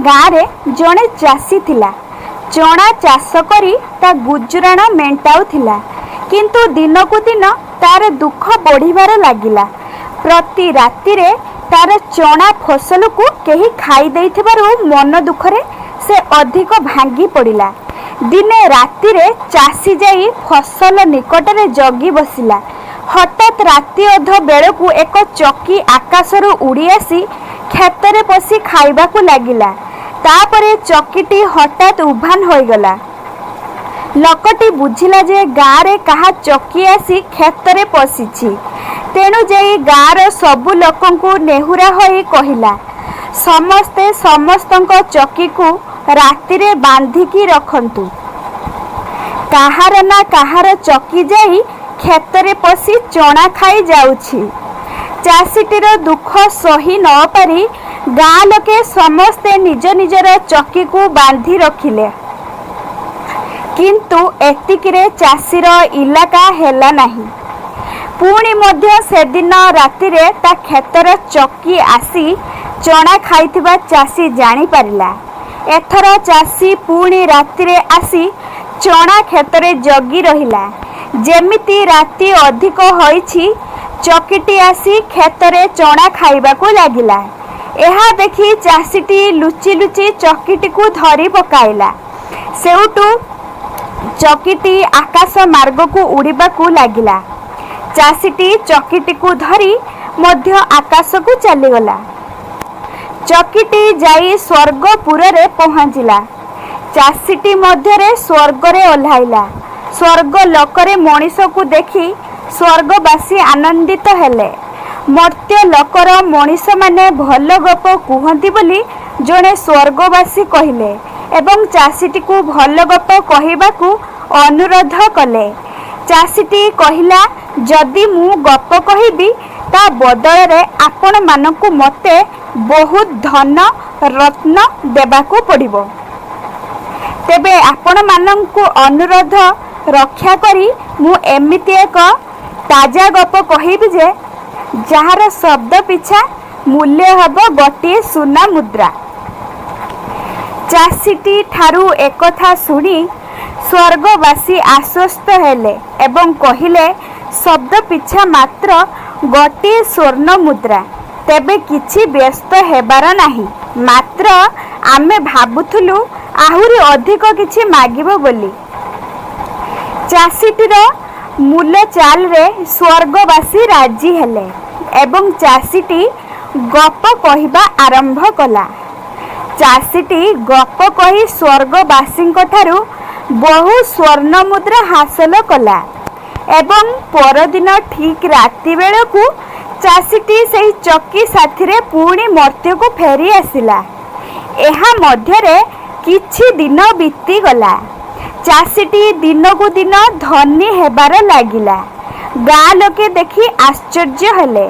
गाँव जड़े चाषी थिला चना चाष करी ता गुजराण मेंटाउथिला किंतु दिनकू दिन तार दुख बढ़िबार लागिला। प्रति राति रे तार चना फसल को केही खाई देइथिबारु मन दुखरे से अधिक भांगी पड़िला। दिने राति रे चाषी जाई फसल निकट रे जगी बसिला। हठात राति अध बेलू एक चकी आकाशरू उड़ी आसी खेतरे पशि खाइबाकू लागिला। तापरे चकीटी हठात उभान होइगला। लोकटी बुझिला जे गाँव रे कहा चकी आसी खेतरे पशिछि। तेणु जाई गाँवर सबु लोकंकु नेहुरा होई कहिला, समस्ते समस्तंक चकी को राति रे बांधिकी रखंतु। काहार ना काहार चकी जाई खेतरे पशि चना खाई जाउछि। चाषीटीर दुख सही न पारी गाँ लोके समस्ते निज निजर चकी को बांधि रखिले, किंतु एतिकिरे चाषीर इलाका हेला नाही। पुणी मध्य से दिन राति रे ता खेतर चकी आसी चना खाइथिबा चाषी जानी पारिला। एथर चाषी पुणी राति रे आसी चना खेतरे जगी रहिला। जेमिति राति अधिक होइछि चकीटी आसी खेतरे चना खाइबाकू लागिला। एहा देखि चाषीटी लुचि लुचि चकीटी को धरी पकाइला। सेउटू चकीटी आकाश मार्ग को उड़ीबाकू लागिला। चाषीटी चकीटी को धरी मध्य आकाश को चलीगला। चकीटी जाई स्वर्गपुर रे पहुँचला। चाषीटी मध्यरे स्वर्ग रे ओह्लाइला। स्वर्ग लोकरे मनीष को देखी स्वर्गवासी आनंदित हेले। मर्त्य लोकर मनीष माने भल गप कहती बोली जड़े स्वर्गवासी कहिले एवं चाषीटी को भल गप कहबाकू अनुरोध कले। चाषीटी कहिला, जदि मु गप कहिबी ता बदल रे आपण मानकू मते बहुत धन रत्न देबाकू पड़िबो। तेबे आपण मानकू अनुरोध रक्षा करी मु एमिति एक ताजा गप कहिबी जे जहार शब्द पिछा मूल्य हब गोटे सुना मुद्रा। चाषीटी ठारू एकथा सुनी स्वर्गवासी आश्वस्त हेले एवं कहिले, शब्द पिछा मात्र गोटे स्वर्ण मुद्रा, तेबे किछि व्यस्त हेबार नाही। मात्र आमे भाबुथुलु आहुरी अधिक किछि मागिबो बोली। चाषीटीर मूल चाल रे स्वर्गवासी राजी हेले एवं चाषीटी गप कहिबा आरंभ कला। चाषीटी गप कही स्वर्गवासी ठारू बहु स्वर्ण मुद्रा हासिल कला एवं परदिन ठीक राति बेलू चाषीटी से चकी साथी पुणी मर्त्य को फेरी आसिला। एहा मध्यरे किछि दिन बीती गला। चाषीटी दिन को दिन धनी हेबार लागिला। गाँ लोके देखी आश्चर्य हेले।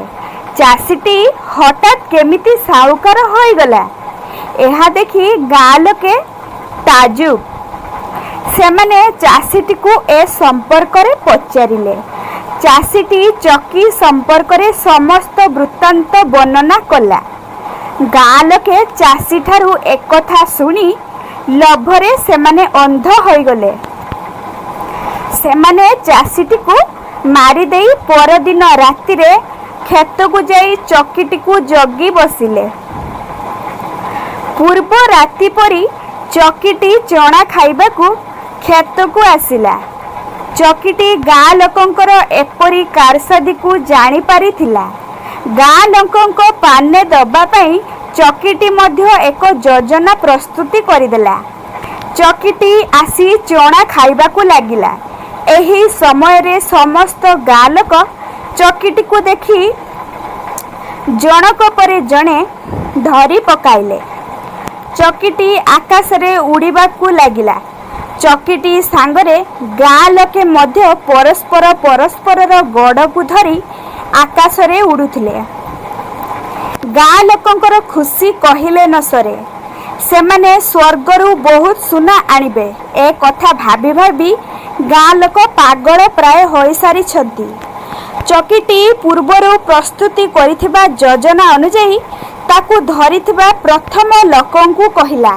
चाषीटी हठात केमिति साहुकार होइगला। एहा देखी गाँ लोके ताजुब। सेमाने चाषीटी को ए संपर्क रे पचारिले। चाषीटी चकी संपर्क रे समस्त वृत्तांत वर्णना कला। गाँ लोके चाषी ठारू एक कथा सुनी लोभरे सेमाने अंध होइगले। सेमाने चाषीटी को मारी देई परदिन राति रे खेत को जाई चकीटी को जगी बसिले। पूर्व राति परी चकीटी चना खाइबाकू खेत को आसिला। चकीटी गाँ लोकंकर एपरी कारसादी को जानी पारिथिला। गाँ लोकंक पाने दबा पाई चकीटी मध्य एक योजना प्रस्तुति करिदेला। चकीटी आसी चना खाइबाकू लागिला। एही समय रे समस्त गाँ लोक चकीटी को देखी जनक परे जणे धरी पकाइले। चकीटी आकाश रे उड़ीबाकू लागिला। चकीटी सांगरे गाँ लोके मध्य परस्पर परस्पर गड़ को धरी आकाश रे उड़ुथिले। गाँ लोकंकर खुशी कहिले न सरे। सेमाने स्वर्गरू बहुत सुना आनिबे ए कथा भाबी भाबी गाँ लोक पागल प्राय होई सारी छथि। चकीटी पूर्वरू प्रस्तुति करिथिबा योजना अनुसार ତାକୁ ଧରିଥିବା ପ୍ରଥମ ଲୋକଙ୍କୁ କହିଲା,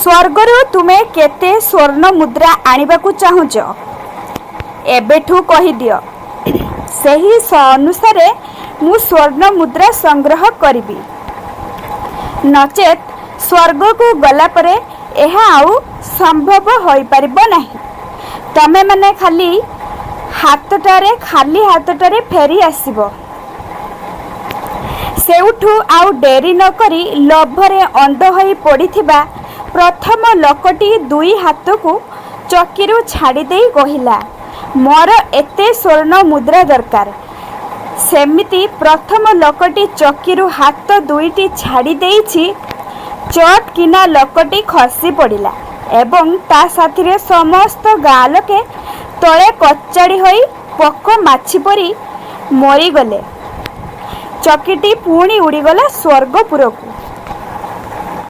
ସ୍ୱର୍ଗରୁ ତୁମେ କେତେ ସ୍ୱର୍ଣ୍ଣ ମୁଦ୍ରା ଆଣିବାକୁ ଚାହୁଁଛ? ଏବେଠୁ କହିଦିଅ, ସେହି ଅନୁସାରେ ମୁଁ ସ୍ୱର୍ଣ୍ଣ ମୁଦ୍ରା ସଂଗ୍ରହ କରିବି। ନଚେତ୍ ସ୍ୱର୍ଗକୁ ଗଲା ପରେ ଏହା ଆଉ ସମ୍ଭବ ହୋଇପାରିବ ନାହିଁ। ତମେମାନେ ଖାଲି ହାତଟାରେ ଫେରି ଆସିବ। ସେଉଠୁ ଆଉ ଡେରି ନ କରି ଲୋଭରେ ଅନ୍ଧ ହୋଇ ପଡ଼ିଥିବା ପ୍ରଥମ ଲୋକଟି ଦୁଇ ହାତକୁ ଚକିରୁ ଛାଡ଼ିଦେଇ କହିଲା, ମୋର ଏତେ ସ୍ୱର୍ଣ୍ଣ ମୁଦ୍ରା ଦରକାର। ସେମିତି ପ୍ରଥମ ଲୋକଟି ଚକିରୁ ହାତ ଦୁଇଟି ଛାଡ଼ି ଦେଇଛି। ଚଟ୍ କିନା ଲୋକଟି ଖସି ପଡ଼ିଲା ଏବଂ ତା ସାଥିରେ ସମସ୍ତ ଗାଁ ଲୋକେ ତଳେ କଚାଡ଼ି ହୋଇ ପୋକ ମାଛି ପରି ମରିଗଲେ। ଚକିଟି ପୁଣି ଉଡ଼ିଗଲା ସ୍ୱର୍ଗପୁରକୁ।